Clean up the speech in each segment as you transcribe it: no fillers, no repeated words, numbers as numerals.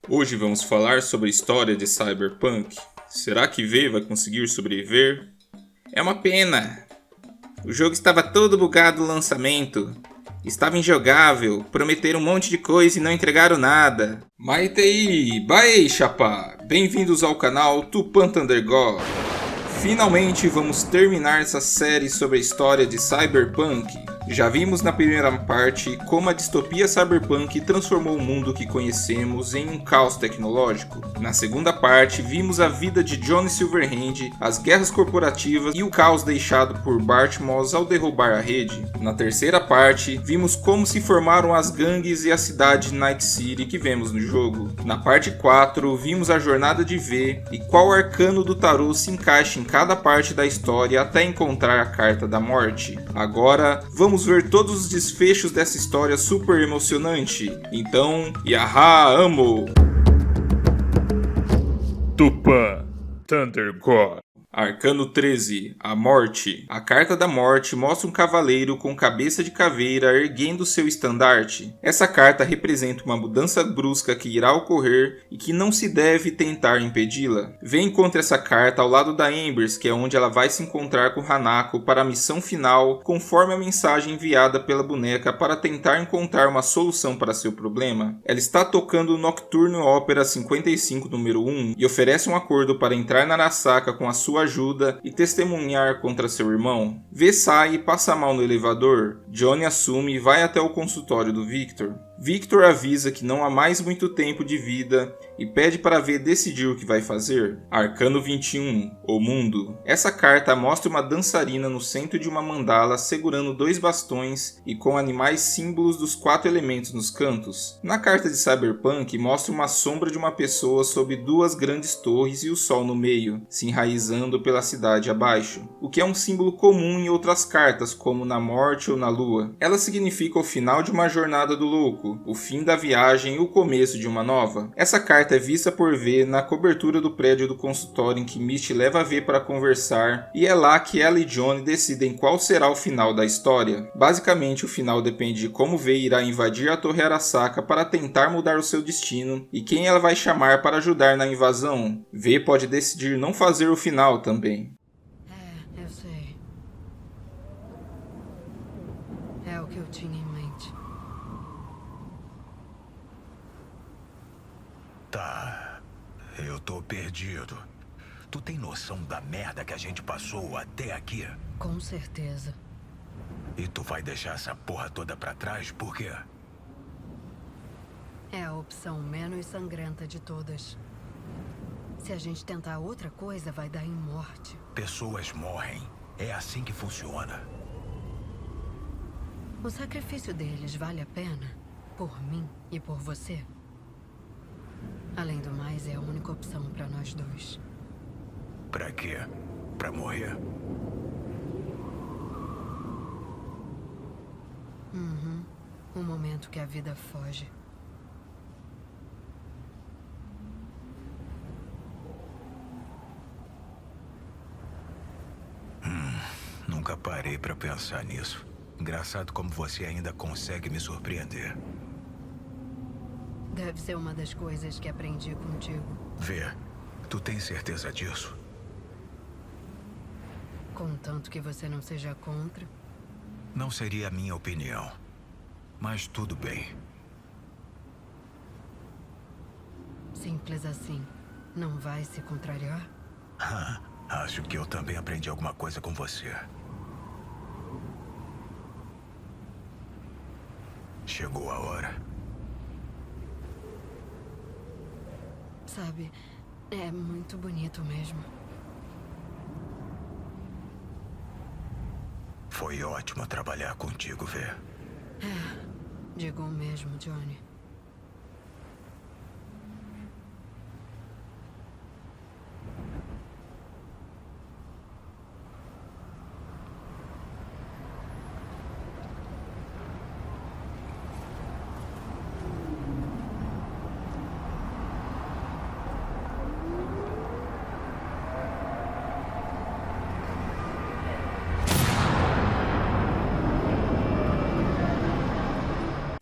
Hoje vamos falar sobre a história de Cyberpunk. Será que V vai conseguir sobreviver? É uma pena! O jogo estava todo bugado no lançamento. Estava injogável, prometeram um monte de coisa e não entregaram nada. Maitei, baei, chapa! Bem-vindos ao canal Tupan Thundergod. Finalmente vamos terminar essa série sobre a história de Cyberpunk. Já vimos na primeira parte como a distopia cyberpunk transformou o mundo que conhecemos em um caos tecnológico. Na segunda parte, vimos a vida de Johnny Silverhand, as guerras corporativas e o caos deixado por Bart Moss ao derrubar a rede. Na terceira parte, vimos como se formaram as gangues e a cidade de Night City que vemos no jogo. Na parte 4, vimos a jornada de V e qual arcano do tarô se encaixa em cada parte da história até encontrar a Carta da Morte. Agora, vamos ver todos os desfechos dessa história super emocionante. Então, Yaha, amo! Tupan Thundergod. Arcano 13, a Morte. A Carta da Morte mostra um cavaleiro com cabeça de caveira erguendo seu estandarte. Essa carta representa uma mudança brusca que irá ocorrer e que não se deve tentar impedi-la. V encontra essa carta ao lado da Embers, que é onde ela vai se encontrar com Hanako para a missão final, conforme a mensagem enviada pela boneca para tentar encontrar uma solução para seu problema. Ela está tocando o Nocturne Opera 55 número 1 e oferece um acordo para entrar na Arasaka com a sua ajuda e testemunhar contra seu irmão. V sai e passa mal no elevador. Johnny assume e vai até o consultório do Victor. Victor avisa que não há mais muito tempo de vida e pede para V decidir o que vai fazer. Arcano 21, o mundo. Essa carta mostra uma dançarina no centro de uma mandala segurando 2 bastões e com animais símbolos dos 4 elementos nos cantos. Na carta de Cyberpunk mostra uma sombra de uma pessoa sob 2 grandes torres e o sol no meio, se enraizando pela cidade abaixo, o que é um símbolo comum em outras cartas, como na morte ou na lua. Ela significa o final de uma jornada do louco, o fim da viagem e o começo de uma nova. Essa carta é vista por V na cobertura do prédio do consultório em que Misty leva V para conversar, e é lá que ela e Johnny decidem qual será o final da história. Basicamente, o final depende de como V irá invadir a Torre Arasaka para tentar mudar o seu destino e quem ela vai chamar para ajudar na invasão. V pode decidir não fazer o final também. Eu sei. É o que eu tinha em mente. Tá, eu tô perdido. Tu tem noção da merda que a gente passou até aqui? Com certeza. E tu vai deixar essa porra toda pra trás por quê? É a opção menos sangrenta de todas. Se a gente tentar outra coisa, vai dar em morte. Pessoas morrem. É assim que funciona. O sacrifício deles vale a pena? Por mim e por você? Além do mais, é a única opção para nós dois. Pra quê? Pra morrer? Um momento que a vida foge. Nunca parei pra pensar nisso. Engraçado como você ainda consegue me surpreender. Deve ser uma das coisas que aprendi contigo. Vê, tu tem certeza disso? Contanto que você não seja contra. Não seria a minha opinião. Mas tudo bem. Simples assim. Não vai se contrariar? Acho que eu também aprendi alguma coisa com você. Chegou a hora. Sabe, é muito bonito mesmo. Foi ótimo trabalhar contigo, Vê. Digo o mesmo, Johnny.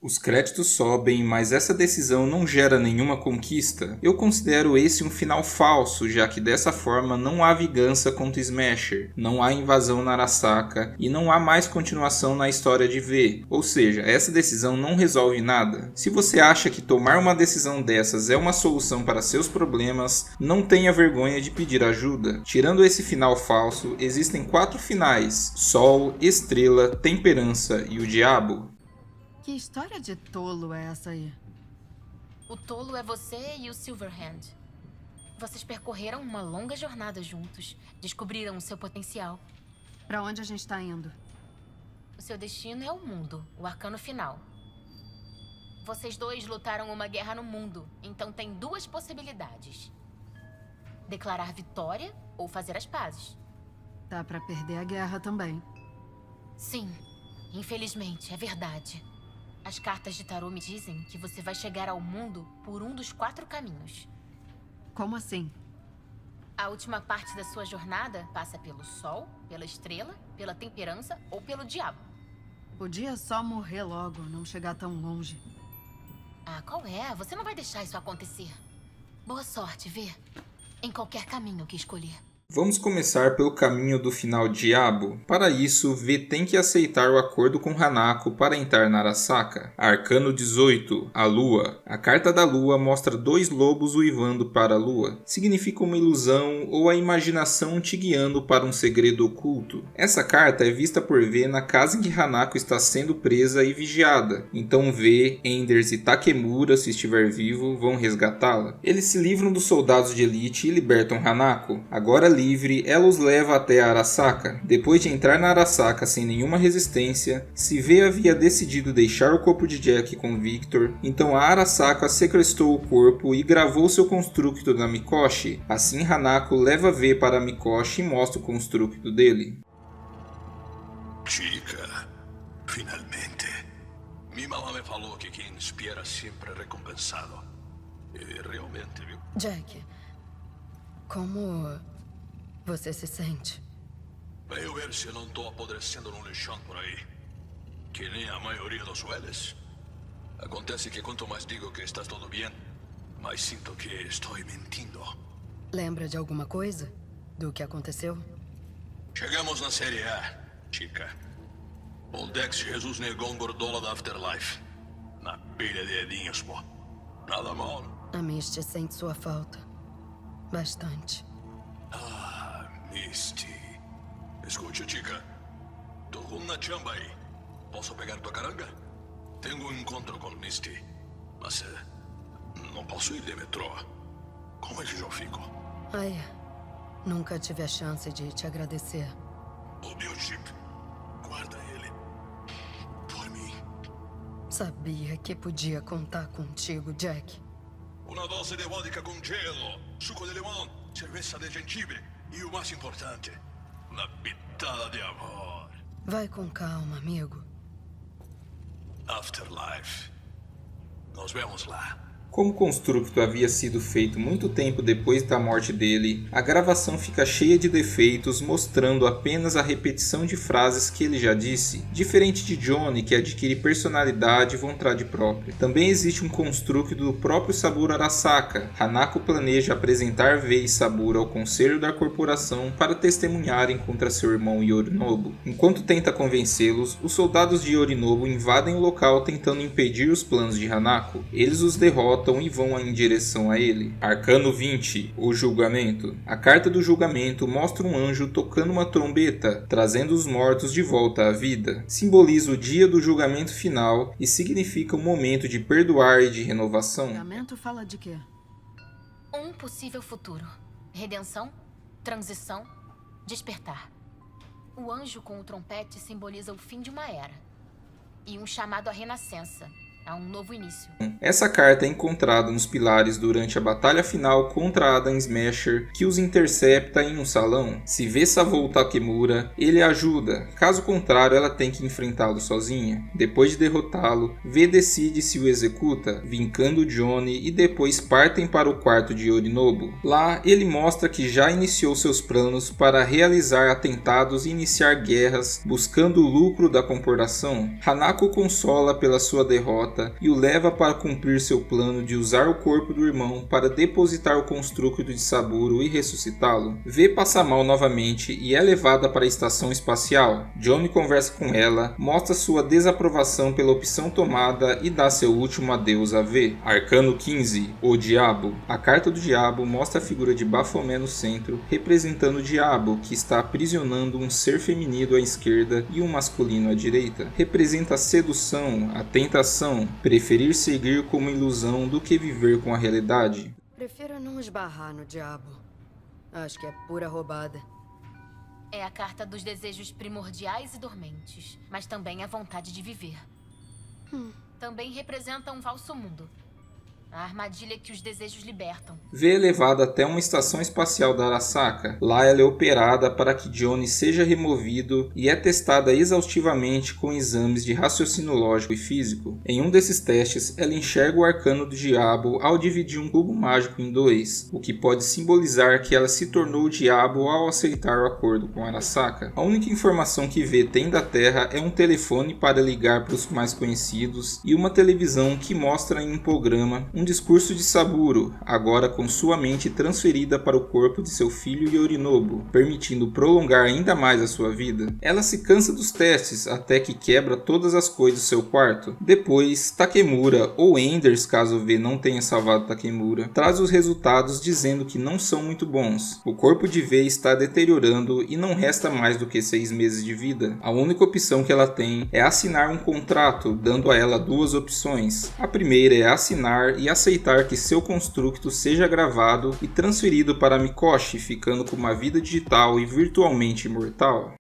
O Os créditos sobem, mas essa decisão não gera nenhuma conquista. Eu considero esse um final falso, já que dessa forma não há vingança contra Smasher, não há invasão na Arasaka e não há mais continuação na história de V. Ou seja, essa decisão não resolve nada. Se você acha que tomar uma decisão dessas é uma solução para seus problemas, não tenha vergonha de pedir ajuda. Tirando esse final falso, existem 4 finais: Sol, Estrela, Temperança e o Diabo. Que história de tolo é essa aí? O tolo é você e o Silverhand. Vocês percorreram uma longa jornada juntos, descobriram o seu potencial. Pra onde a gente tá indo? O seu destino é o mundo, o arcano final. Vocês dois lutaram uma guerra no mundo, então tem 2 possibilidades: declarar vitória ou fazer as pazes. Dá pra perder a guerra também. Sim, infelizmente, é verdade. As cartas de tarô me dizem que você vai chegar ao mundo por um dos 4 caminhos. Como assim? A última parte da sua jornada passa pelo Sol, pela Estrela, pela Temperança ou pelo Diabo. Podia só morrer logo, não chegar tão longe. Ah, qual é? Você não vai deixar isso acontecer. Boa sorte, Vê. Em qualquer caminho que escolher. Vamos começar pelo caminho do final Diabo. Para isso, V tem que aceitar o acordo com Hanako para entrar na Arasaka. Arcano 18, a Lua. A carta da Lua mostra 2 lobos uivando para a Lua. Significa uma ilusão ou a imaginação te guiando para um segredo oculto. Essa carta é vista por V na casa em que Hanako está sendo presa e vigiada. Então V, Enders e Takemura, se estiver vivo, vão resgatá-la. Eles se livram dos soldados de elite e libertam Hanako. Agora livre, ela os leva até a Arasaka. Depois de entrar na Arasaka sem nenhuma resistência, se V havia decidido deixar o corpo de Jack com Victor, então a Arasaka sequestrou o corpo e gravou seu constructo na Mikoshi. Assim Hanako leva V para Mikoshi e mostra o constructo dele. Chica, finalmente. Minha mamãe me falou que quem espera sempre é recompensado. E realmente, viu? Jack, como você se sente? Veio ver se não estou apodrecendo num lixão por aí. Que nem a maioria dos velhos. Acontece que quanto mais digo que está tudo bem, mais sinto que estou mentindo. Lembra de alguma coisa? Do que aconteceu? Chegamos na Série A, Chica. O Dex Jesus negou um gordola da Afterlife. Na pilha de edinhos, pô. Nada mal. A Misty sente sua falta. Bastante. Misty. Escute, Chica. Tô com uma chamba aí. Posso pegar tua caranga? Tenho um encontro com Misty. Mas não posso ir de metrô. Como é que eu fico? Ai, nunca tive a chance de te agradecer. O meu chip. Guarda ele. Por mim. Sabia que podia contar contigo, Jack. Uma dose de vodka com gelo, suco de limão, cerveja de gengibre e o mais importante, uma pitada de amor. Vai com calma, amigo. Afterlife. Nos vemos lá. Como o constructo havia sido feito muito tempo depois da morte dele, a gravação fica cheia de defeitos, mostrando apenas a repetição de frases que ele já disse, diferente de Johnny, que adquire personalidade e vontade própria. Também existe um constructo do próprio Saburo Arasaka. Hanako planeja apresentar V e Saburo ao conselho da corporação para testemunharem contra seu irmão Yorinobu. Enquanto tenta convencê-los, os soldados de Yorinobu invadem o local tentando impedir os planos de Hanako. Eles os derrotam e vão em direção a ele. Arcano 20, o julgamento. A carta do julgamento mostra um anjo tocando uma trombeta, trazendo os mortos de volta à vida. Simboliza o dia do julgamento final e significa um momento de perdoar e de renovação. O julgamento fala de quê? Um possível futuro. Redenção, transição, despertar. O anjo com o trompete simboliza o fim de uma era. E um chamado à renascença, a um novo início. Essa carta é encontrada nos pilares durante a batalha final contra Adam Smasher, que os intercepta em um salão. Se V salvou Takemura, ele ajuda, caso contrário ela tem que enfrentá-lo sozinha. Depois de derrotá-lo, V decide se o executa, vincando Johnny, e depois partem para o quarto de Yorinobu. Lá, ele mostra que já iniciou seus planos para realizar atentados e iniciar guerras, buscando o lucro da corporação. Hanako consola pela sua derrota rota e o leva para cumprir seu plano de usar o corpo do irmão para depositar o construto de Saburo e ressuscitá-lo. V passa mal novamente e é levada para a estação espacial. Johnny conversa com ela, mostra sua desaprovação pela opção tomada e dá seu último adeus a V. Arcano 15, o Diabo. A carta do Diabo mostra a figura de Baphomet no centro, representando o Diabo, que está aprisionando um ser feminino à esquerda e um masculino à direita. Representa a sedução, a tentação, preferir seguir como ilusão do que viver com a realidade. Prefiro não esbarrar no diabo. Acho que é pura roubada. É a carta dos desejos primordiais e dormentes, mas também a vontade de viver. Também representa um falso mundo. A armadilha que os desejos libertam. V é levada até uma estação espacial da Arasaka. Lá ela é operada para que Johnny seja removido e é testada exaustivamente com exames de raciocínio lógico e físico. Em um desses testes, ela enxerga o arcano do diabo ao dividir um cubo mágico em dois, o que pode simbolizar que ela se tornou o diabo ao aceitar o acordo com Arasaka. A única informação que V tem da Terra é um telefone para ligar para os mais conhecidos e uma televisão que mostra em um programa um discurso de Saburo, agora com sua mente transferida para o corpo de seu filho Yorinobu, permitindo prolongar ainda mais a sua vida. Ela se cansa dos testes até que quebra todas as coisas do seu quarto. Depois, Takemura, ou Enders caso V não tenha salvado Takemura, traz os resultados dizendo que não são muito bons. O corpo de V está deteriorando e não resta mais do que 6 meses de vida. A única opção que ela tem é assinar um contrato, dando a ela duas opções. A primeira é assinar e aceitar que seu construto seja gravado e transferido para Mikoshi, ficando com uma vida digital e virtualmente imortal.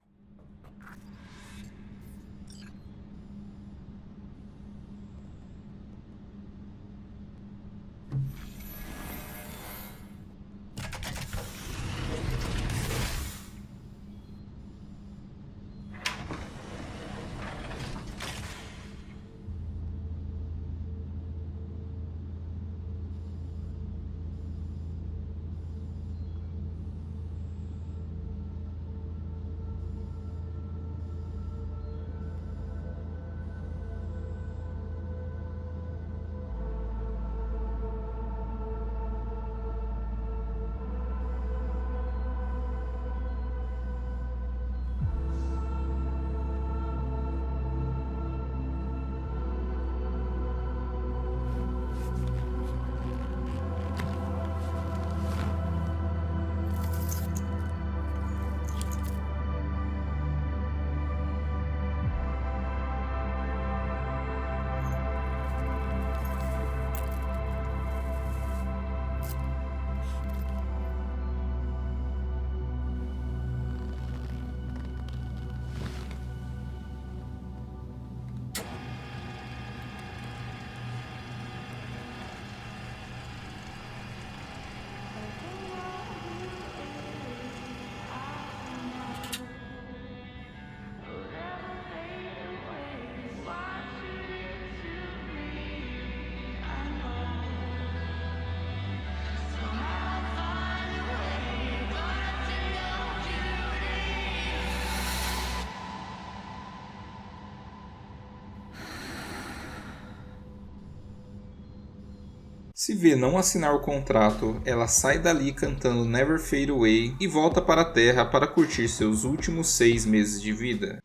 Se V não assinar o contrato, ela sai dali cantando Never Fade Away e volta para a Terra para curtir seus últimos 6 meses de vida.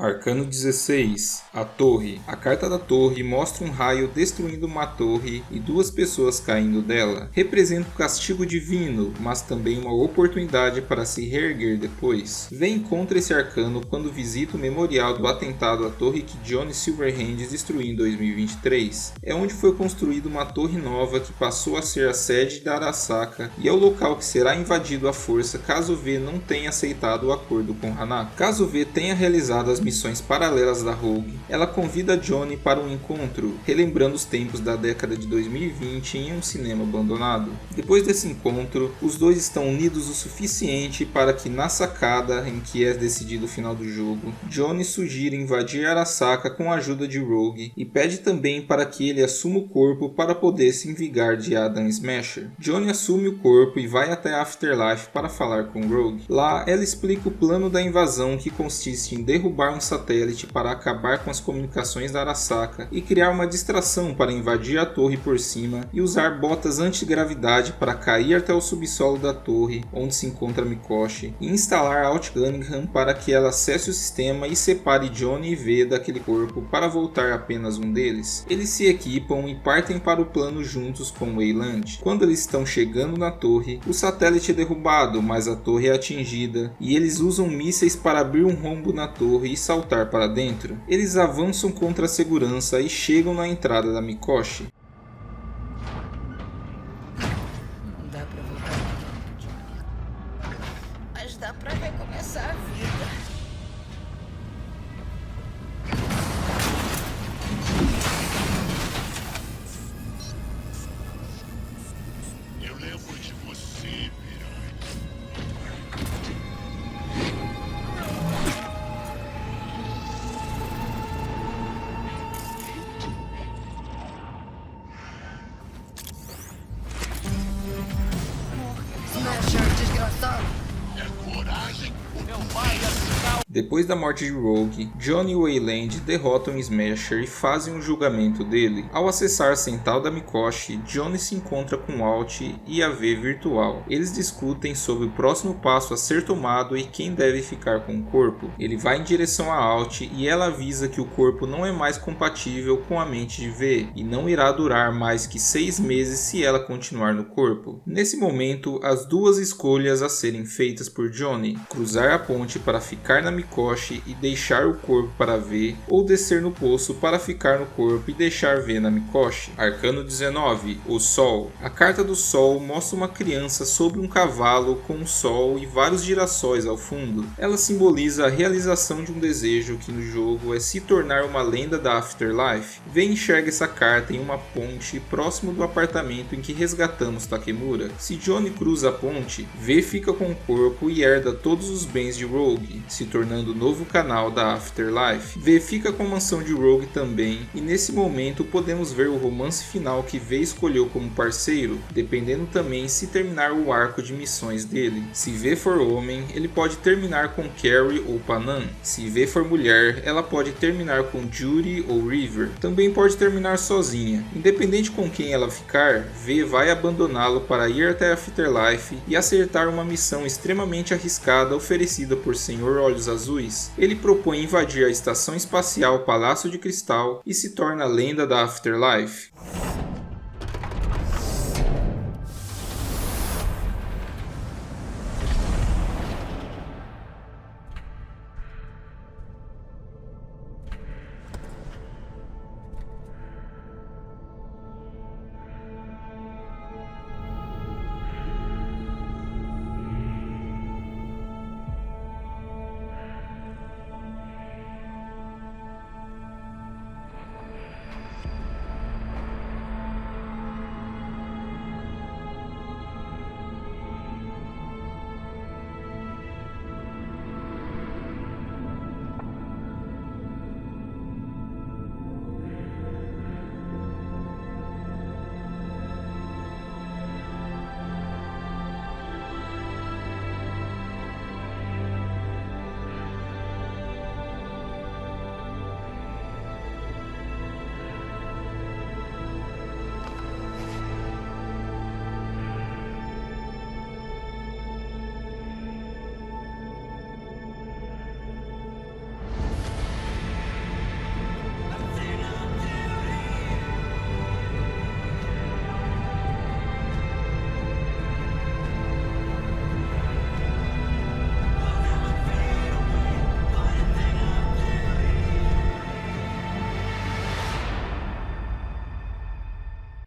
Arcano 16. A Torre. A carta da Torre mostra um raio destruindo uma torre e 2 pessoas caindo dela. Representa o castigo divino, mas também uma oportunidade para se reerguer depois. V encontra esse arcano quando visita o memorial do atentado à torre que Johnny Silverhand destruiu em 2023. É onde foi construída uma torre nova que passou a ser a sede da Arasaka e é o local que será invadido à força caso V não tenha aceitado o acordo com Hanako. Caso V tenha realizado as missões paralelas da Rogue, ela convida Johnny para um encontro, relembrando os tempos da década de 2020 em um cinema abandonado. Depois desse encontro, os dois estão unidos o suficiente para que na sacada em que é decidido o final do jogo, Johnny sugira invadir Arasaka com a ajuda de Rogue e pede também para que ele assuma o corpo para poder se vingar de Adam Smasher. Johnny assume o corpo e vai até Afterlife para falar com Rogue. Lá, ela explica o plano da invasão, que consiste em derrubar um satélite para acabar com as comunicações da Arasaka e criar uma distração para invadir a torre por cima e usar botas antigravidade para cair até o subsolo da torre onde se encontra Mikoshi e instalar Alt Cunningham para que ela acesse o sistema e separe Johnny e V daquele corpo para voltar apenas um deles. Eles se equipam e partem para o plano juntos com Weyland. Quando eles estão chegando na torre, o satélite é derrubado, mas a torre é atingida e eles usam mísseis para abrir um rombo na torre e saltar para dentro. Eles avançam contra a segurança e chegam na entrada da Mikoshi. Não dá pra voltar no tempo, Johnny. Mas dá pra recomeçar a vida. Eu lembro de você, Mirai. Smasher, desgraçado! É coragem? Depois da morte de Rogue, Johnny e Weyland derrotam Smasher e fazem um julgamento dele. Ao acessar a central da Mikoshi, Johnny se encontra com Alt e a V virtual. Eles discutem sobre o próximo passo a ser tomado e quem deve ficar com o corpo. Ele vai em direção a Alt e ela avisa que o corpo não é mais compatível com a mente de V e não irá durar mais que 6 meses se ela continuar no corpo. Nesse momento, as duas escolhas a serem feitas por Johnny: cruzar a ponte para ficar na Mikoshi e deixar o corpo para V, ou descer no poço para ficar no corpo e deixar V na Mikoshi. Arcano 19. O Sol. A carta do Sol mostra uma criança sobre um cavalo com um sol e vários girassóis ao fundo. Ela simboliza a realização de um desejo que no jogo é se tornar uma lenda da Afterlife. V enxerga essa carta em uma ponte próximo do apartamento em que resgatamos Takemura. Se Johnny cruza a ponte, V fica com o corpo e herda todos os bens de Rogue, se tornando o novo canal da Afterlife. V fica com a mansão de Rogue também, e nesse momento podemos ver o romance final que V escolheu como parceiro, dependendo também se terminar o arco de missões dele. Se V for homem, ele pode terminar com Carrie ou Panam. Se V for mulher, ela pode terminar com Judy ou River. Também pode terminar sozinha. Independente com quem ela ficar, V vai abandoná-lo para ir até Afterlife e acertar uma missão extremamente arriscada oferecida por Senhor Olhos Azuis. Ele propõe invadir a estação espacial Palácio de Cristal e se torna a lenda da Afterlife.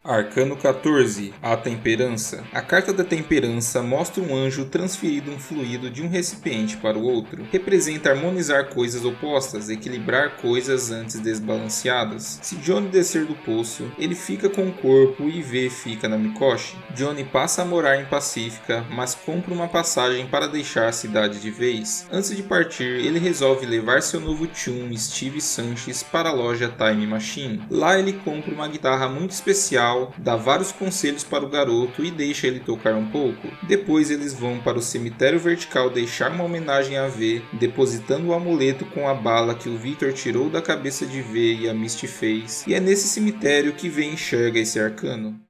Arcano 14, a Temperança. A carta da Temperança mostra um anjo transferindo um fluido de um recipiente para o outro. Representa harmonizar coisas opostas, equilibrar coisas antes desbalanceadas. Se Johnny descer do poço, ele fica com o corpo e V fica na Mikoshi. Johnny passa a morar em Pacífica, mas compra uma passagem para deixar a cidade de vez. Antes de partir, ele resolve levar seu novo Chum, Steve Sanches, para a loja Time Machine. Lá ele compra uma guitarra muito especial, dá vários conselhos para o garoto e deixa ele tocar um pouco. Depois eles vão para o cemitério vertical deixar uma homenagem a V, depositando o amuleto com a bala que o Victor tirou da cabeça de V e a Misty fez. E é nesse cemitério que V enxerga esse arcano.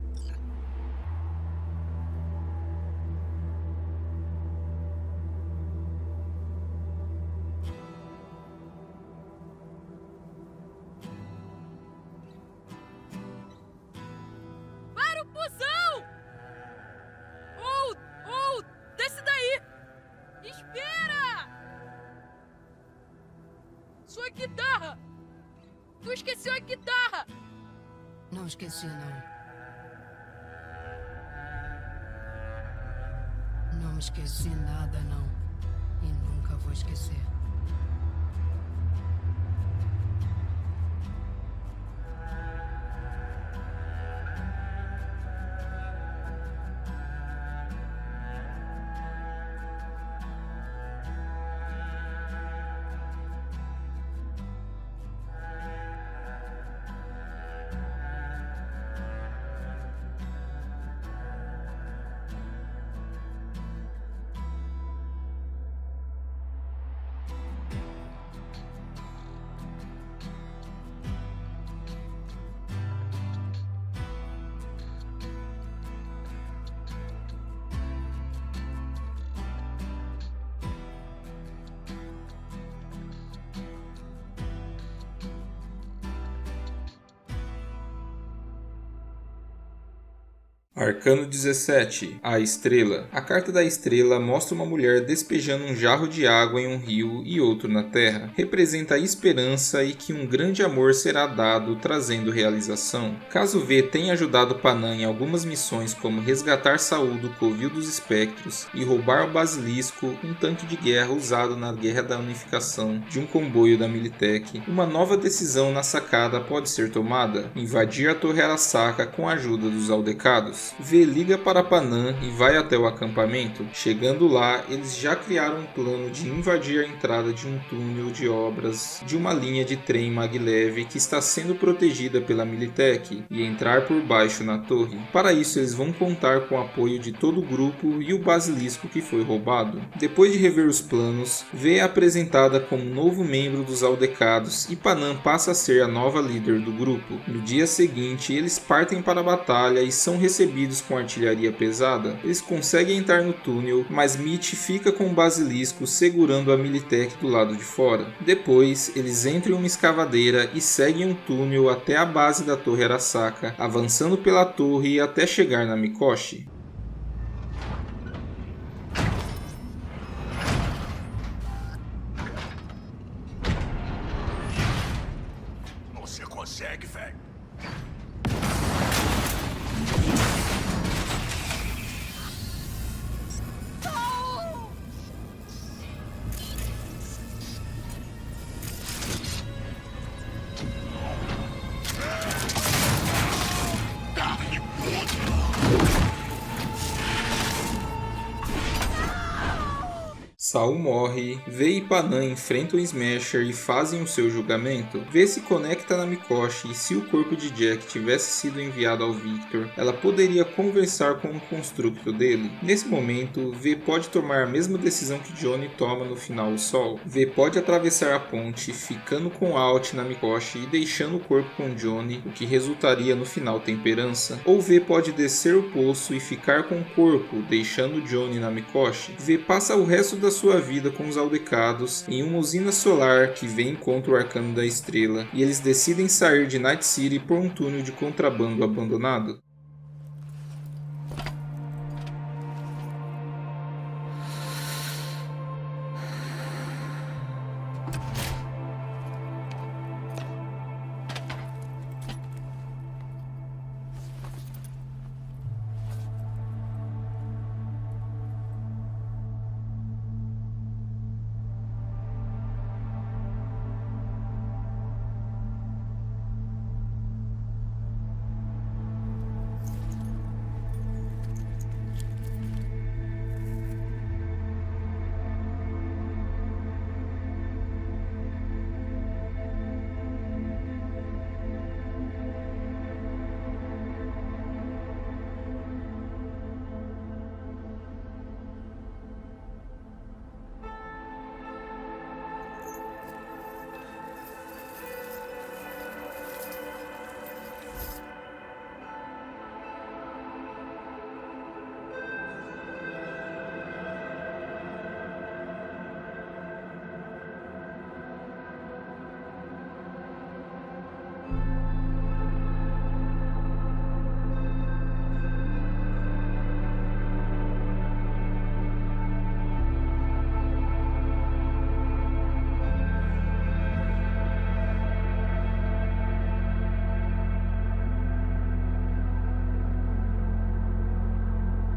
Desce daí! Espera! Sua guitarra! Tu esqueceu a guitarra! Não esqueci, não. Não esqueci nada, não. E nunca vou esquecer. Arcano 17, a Estrela. A carta da Estrela mostra uma mulher despejando um jarro de água em um rio e outro na terra. Representa a esperança e que um grande amor será dado, trazendo realização. Caso V tenha ajudado Panam em algumas missões como resgatar Saul do Covil dos Espectros e roubar o Basilisco, um tanque de guerra usado na Guerra da Unificação de um comboio da Militech, uma nova decisão na sacada pode ser tomada: invadir a Torre Arasaka com a ajuda dos Aldecados. V liga para Panam e vai até o acampamento. Chegando lá, eles já criaram um plano de invadir a entrada de um túnel de obras de uma linha de trem maglev que está sendo protegida pela Militech e entrar por baixo na torre. Para isso, eles vão contar com o apoio de todo o grupo e o basilisco que foi roubado. Depois de rever os planos, V é apresentada como novo membro dos Aldecados e Panam passa a ser a nova líder do grupo. No dia seguinte, eles partem para a batalha e são recebidos com artilharia pesada. Eles conseguem entrar no túnel, mas Mitch fica com o basilisco segurando a Militech do lado de fora. Depois, eles entram em uma escavadeira e seguem um túnel até a base da Torre Arasaka, avançando pela torre até chegar na Mikoshi. Você consegue, velho? Saul morre, V e Panam enfrentam o Smasher e fazem o seu julgamento. V se conecta na Mikoshi e se o corpo de Jack tivesse sido enviado ao Victor, ela poderia conversar com o construto dele. Nesse momento, V pode tomar a mesma decisão que Johnny toma no final o Sol. V pode atravessar a ponte, ficando com Alt na Mikoshi e deixando o corpo com Johnny, o que resultaria no final Temperança. Ou V pode descer o poço e ficar com o corpo, deixando Johnny na Mikoshi. V passa o resto da sua vida com os Aldecados em uma usina solar que vem contra o Arcano da Estrela, e eles decidem sair de Night City por um túnel de contrabando abandonado.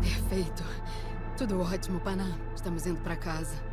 Perfeito. Tudo ótimo, Panam. Estamos indo pra casa.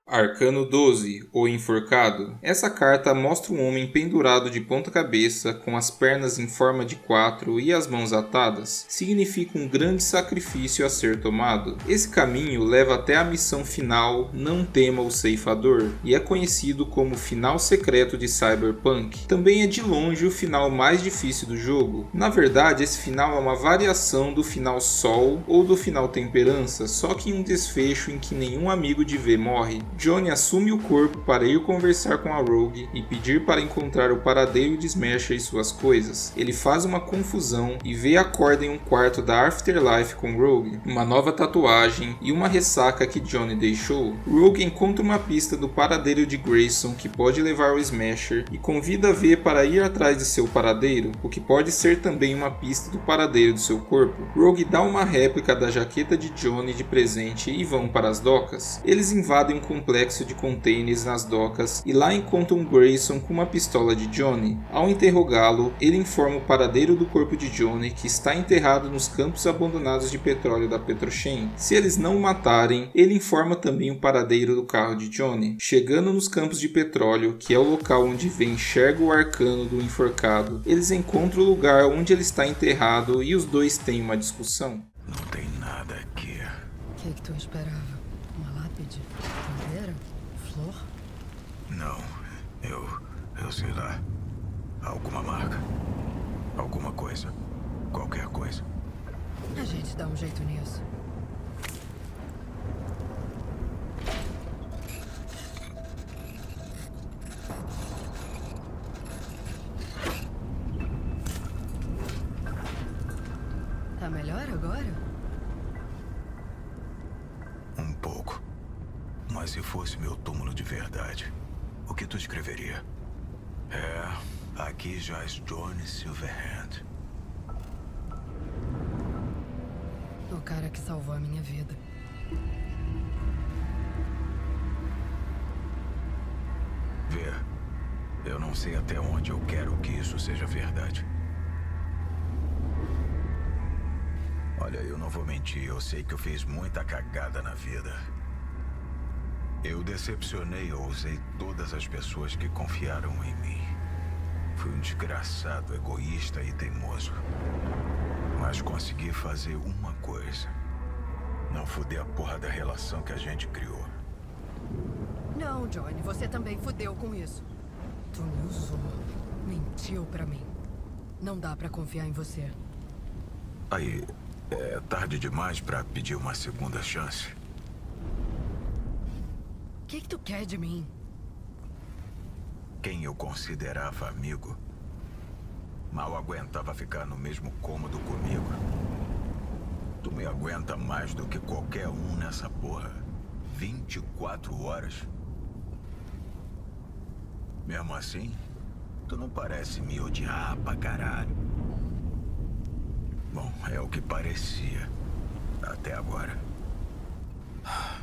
Arcano 12, o Enforcado. Essa carta mostra um homem pendurado de ponta cabeça, com as pernas em forma de 4 e as mãos atadas. Significa um grande sacrifício a ser tomado. Esse caminho leva até a missão final Não Tema o Ceifador, e é conhecido como o final secreto de Cyberpunk. Também é de longe o final mais difícil do jogo. Na verdade, esse final é uma variação do final Sol ou do final Temperança, só que em um desfecho em que nenhum amigo de V morre. Johnny assume o corpo para ir conversar com a Rogue e pedir para encontrar o paradeiro de Smasher e suas coisas. Ele faz uma confusão e vê a corda em um quarto da Afterlife com Rogue, uma nova tatuagem e uma ressaca que Johnny deixou. Rogue encontra uma pista do paradeiro de Grayson que pode levar ao Smasher e convida V para ir atrás de seu paradeiro, o que pode ser também uma pista do paradeiro do seu corpo. Rogue dá uma réplica da jaqueta de Johnny de presente e vão para as docas. Eles invadem um complexo de containers nas docas e lá encontram Grayson com uma pistola de Johnny. Ao interrogá-lo, ele informa o paradeiro do corpo de Johnny, que está enterrado nos campos abandonados de petróleo da Petrochem. Se eles não o matarem, ele informa também o paradeiro do carro de Johnny. Chegando nos campos de petróleo, que é o local onde V enxerga o arcano do enforcado, eles encontram o lugar onde ele está enterrado e os dois têm uma discussão. Não tem nada aqui. O que tu esperava? Uma lápide? Bandeira? Flor? Não, eu sei lá. Alguma marca. Alguma coisa. Qualquer coisa. A gente dá um jeito nisso. Tá melhor agora? Um pouco. Mas se fosse meu túmulo de verdade, o que tu escreveria? Aqui jaz Johnny Silverhand. O cara que salvou a minha vida. Vê, eu não sei até onde eu quero que isso seja verdade. Olha, eu não vou mentir, eu sei que eu fiz muita cagada na vida. Eu decepcionei ou usei todas as pessoas que confiaram em mim. Fui um desgraçado, egoísta e teimoso. Mas consegui fazer uma coisa. Não fuder a porra da relação que a gente criou. Não, Johnny, você também fudeu com isso. Tu me usou. Mentiu pra mim. Não dá pra confiar em você. Aí, é tarde demais pra pedir uma segunda chance. O que tu quer de mim? Quem eu considerava amigo mal aguentava ficar no mesmo cômodo comigo. Tu me aguenta mais do que qualquer um nessa porra. 24 horas. Mesmo assim, tu não parece me odiar pra caralho. Bom, é o que parecia. Até agora.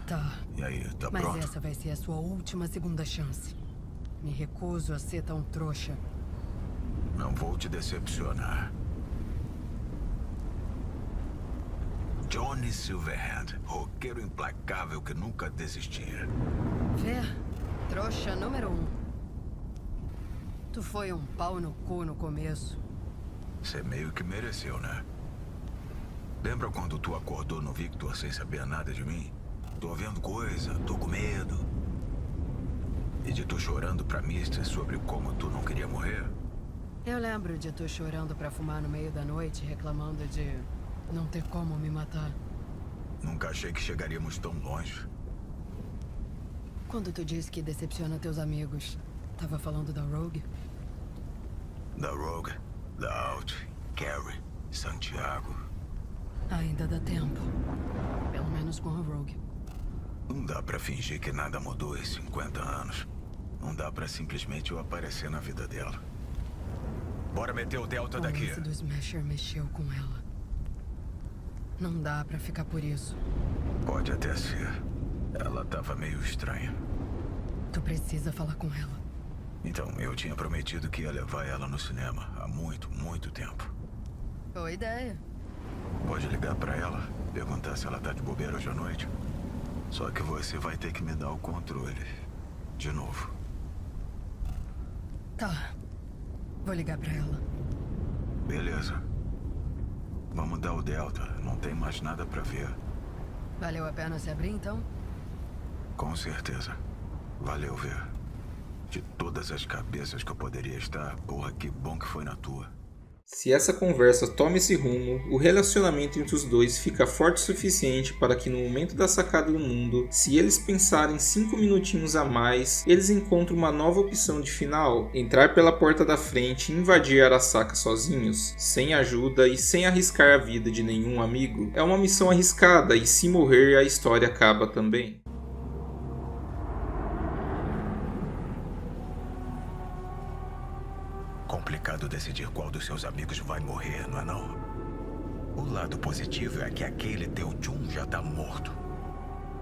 Tá. E aí, tá Mas pronto? essa vai ser a sua última segunda chance. Me recuso a ser tão trouxa. Não vou te decepcionar. Johnny Silverhand, roqueiro implacável que nunca desistia. Vê? Trouxa número 1. Tu foi um pau no cu no começo. Você meio que mereceu, né? Lembra quando tu acordou no Victor sem saber nada de mim? Tô vendo coisa, tô com medo. E de tu chorando pra Mister sobre como tu não queria morrer? Eu lembro de tu chorando pra fumar no meio da noite, reclamando de não ter como me matar. Nunca achei que chegaríamos tão longe. Quando tu disse que decepciona teus amigos, tava falando da Rogue? Da Rogue, da Alt, Carrie, Santiago. Ainda dá tempo. Pelo menos com a Rogue. Não dá pra fingir que nada mudou em 50 anos. Não dá pra simplesmente eu aparecer na vida dela. Bora meter o Delta O daqui. lance do Smasher mexeu com ela. Não dá pra ficar por isso. Pode até ser. Ela tava meio estranha. Tu precisa falar com ela. Então, eu tinha prometido que ia levar ela no cinema há muito, muito tempo. Boa ideia. Pode ligar pra ela, perguntar se ela tá de bobeira hoje à noite. Só que você vai ter que me dar o controle. De novo. Tá. Vou ligar pra ela. Beleza. Vamos dar o Delta. Não tem mais nada pra ver. Valeu a pena se abrir, então? Com certeza. Valeu ver. De todas as cabeças que eu poderia estar, porra, que bom que foi na tua. Se essa conversa toma esse rumo, o relacionamento entre os dois fica forte o suficiente para que no momento da sacada do mundo, se eles pensarem 5 minutinhos a mais, eles encontram uma nova opção de final: entrar pela porta da frente e invadir Arasaka sozinhos, sem ajuda e sem arriscar a vida de nenhum amigo. É uma missão arriscada e se morrer a história acaba também. Complicado decidir qual dos seus amigos vai morrer, não é não? O lado positivo é que aquele teu Jun já tá morto.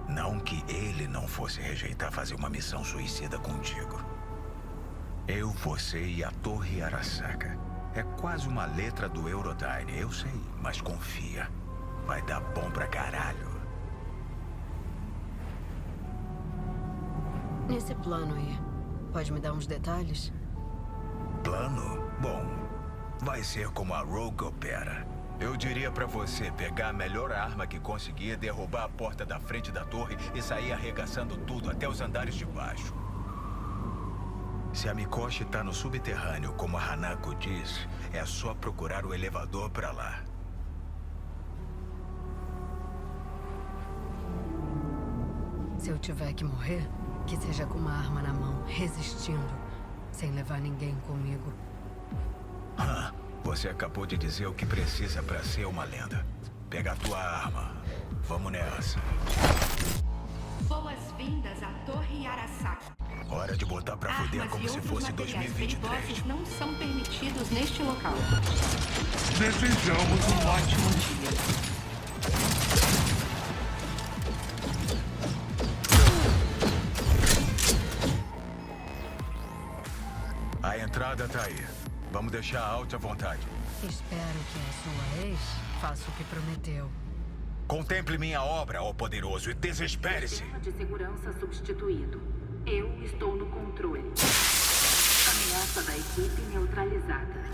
Não que ele não fosse rejeitar fazer uma missão suicida contigo. Eu, você e a Torre Arasaka. É quase uma letra do Eurodyne, eu sei, mas confia. Vai dar bom pra caralho. Nesse plano aí, pode me dar uns detalhes? Plano? Bom, vai ser como a Rogue opera. Eu diria pra você pegar a melhor arma que conseguir, derrubar a porta da frente da torre e sair arregaçando tudo até os andares de baixo. Se a Mikoshi tá no subterrâneo, como a Hanako diz, é só procurar o elevador pra lá. Se eu tiver que morrer, que seja com uma arma na mão, resistindo, sem levar ninguém comigo. Você acabou de dizer o que precisa pra ser uma lenda. Pega a tua arma. Vamos nessa. Boas-vindas à Torre Arasaka. Hora de botar pra fuder Armas como e se outros fosse materiais 2023. perigosos não são permitidos neste local. Desejamos um ótimo dia. A entrada tá aí. Vamos deixar alta à vontade. Espero que a sua ex faça o que prometeu. Contemple minha obra, ó poderoso, e desespere-se. Sistema de segurança substituído. Eu estou no controle. Ameaça da equipe neutralizada.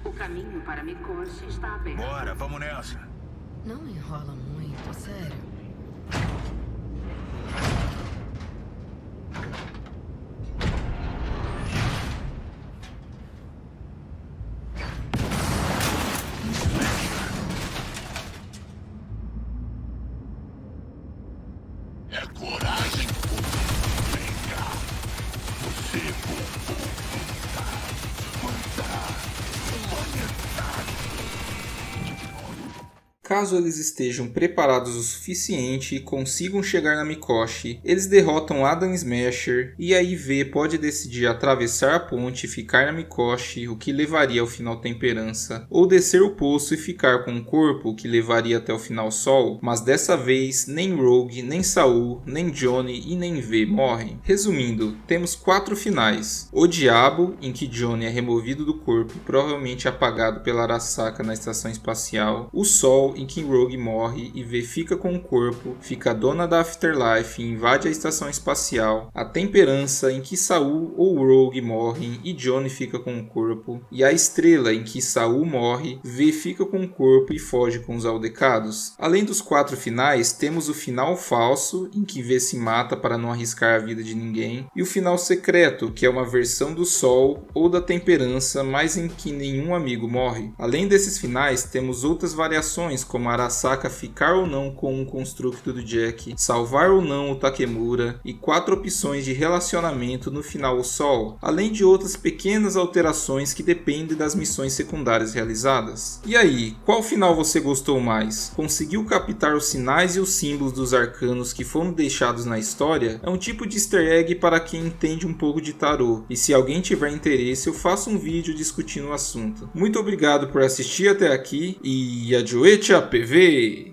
O caminho para Mikoshi está aberto. Bora, vamos nessa. Não enrola muito, sério. É coragem. Vem cá. Você Caso eles estejam preparados o suficiente e consigam chegar na Mikoshi, eles derrotam Adam Smasher e aí V pode decidir atravessar a ponte e ficar na Mikoshi, o que levaria ao final Temperança, ou descer o poço e ficar com o corpo, o que levaria até o final Sol, mas dessa vez nem Rogue, nem Saul, nem Johnny e nem V morrem. Resumindo, temos 4 finais: o Diabo, em que Johnny é removido do corpo e provavelmente apagado pela Arasaka na estação espacial, o Sol, em que Rogue morre e V fica com o corpo, fica dona da Afterlife e invade a estação espacial, a Temperança, em que Saul ou Rogue morrem e Johnny fica com o corpo, e a Estrela, em que Saul morre, V fica com o corpo e foge com os Aldecados. Além dos 4 finais, temos o final falso, em que V se mata para não arriscar a vida de ninguém, e o final secreto, que é uma versão do Sol ou da Temperança, mas em que nenhum amigo morre. Além desses finais, temos outras variações, como Arasaka ficar ou não com um construto do Jack, salvar ou não o Takemura, e 4 opções de relacionamento no final o Sol, além de outras pequenas alterações que dependem das missões secundárias realizadas. E aí, qual final você gostou mais? Conseguiu captar os sinais e os símbolos dos arcanos que foram deixados na história? É um tipo de easter egg para quem entende um pouco de tarô, e se alguém tiver interesse eu faço um vídeo discutindo o assunto. Muito obrigado por assistir até aqui e adioete a PV!